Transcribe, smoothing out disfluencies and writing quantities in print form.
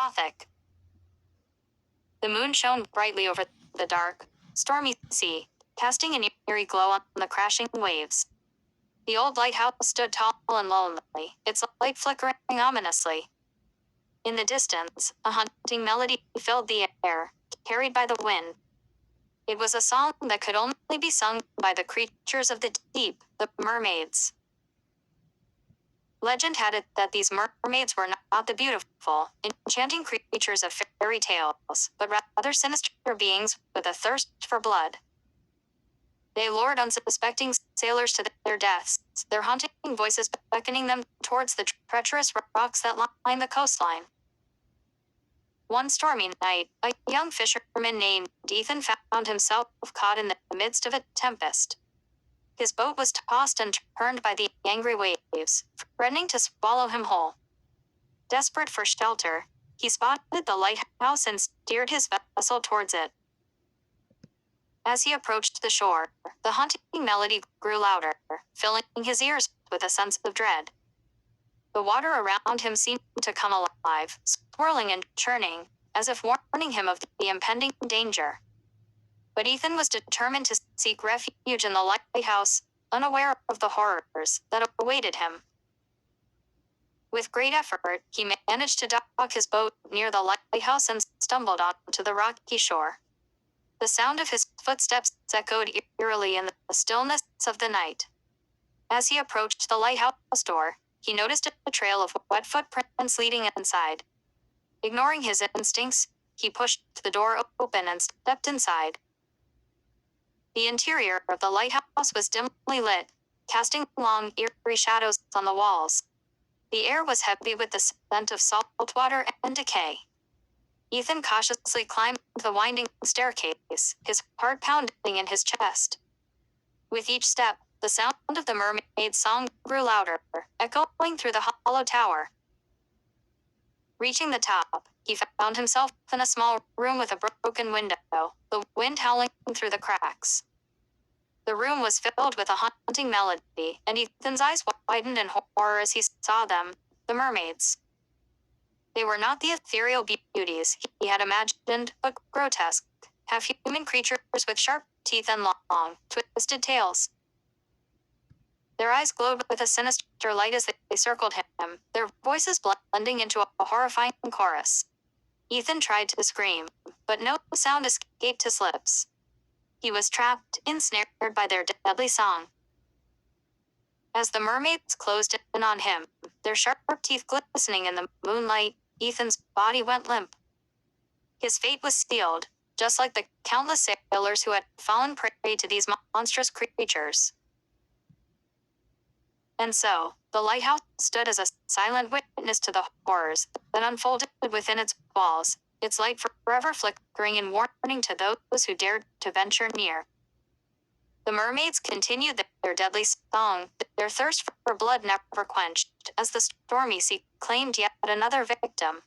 gothic. The moon shone brightly over the dark, stormy sea, casting an eerie glow on the crashing waves. The old lighthouse stood tall and lonely, its light flickering ominously. In the distance, a haunting melody filled the air, carried by the wind. It was a song that could only be sung by the creatures of the deep, the mermaids. Legend had it that these mermaids were not the beautiful, enchanting creatures of fairy tales, but rather sinister beings with a thirst for blood. They lured unsuspecting sailors to their deaths, their haunting voices beckoning them towards the treacherous rocks that line the coastline. One stormy night, a young fisherman named Ethan found himself caught in the midst of a tempest. His boat was tossed and turned by the angry waves, threatening to swallow him whole. Desperate for shelter, he spotted the lighthouse and steered his vessel towards it. As he approached the shore, the haunting melody grew louder, filling his ears with a sense of dread. The water around him seemed to come alive, swirling and churning, as if warning him of the impending danger. But Ethan was determined to seek refuge in the lighthouse, unaware of the horrors that awaited him. With great effort, he managed to dock his boat near the lighthouse and stumbled onto the rocky shore. The sound of his footsteps echoed eerily in the stillness of the night. As he approached the lighthouse door, he noticed a trail of wet footprints leading inside. Ignoring his instincts, he pushed the door open and stepped inside. The interior of the lighthouse was dimly lit, casting long, eerie shadows on the walls. The air was heavy with the scent of salt water and decay. Ethan cautiously climbed the winding staircase, his heart pounding in his chest. With each step, the sound of the mermaid's song grew louder, echoing through the hollow tower. Reaching the top, he found himself in a small room with a broken window, the wind howling through the cracks. The room was filled with a haunting melody, and Ethan's eyes widened in horror as he saw them, the mermaids. They were not the ethereal beauties he had imagined, but grotesque, half-human creatures with sharp teeth and long, twisted tails. Their eyes glowed with a sinister light as they circled him, their voices blending into a horrifying chorus. Ethan tried to scream, but no sound escaped his lips. He was trapped, ensnared by their deadly song. As the mermaids closed in on him, their sharp teeth glistening in the moonlight, Ethan's body went limp. His fate was sealed, just like the countless sailors who had fallen prey to these monstrous creatures. And so, the lighthouse stood as a silent witness to the horrors that unfolded within its walls, its light forever flickering in warning to those who dared to venture near. The mermaids continued their deadly song, their thirst for blood never quenched, as the stormy sea claimed yet another victim.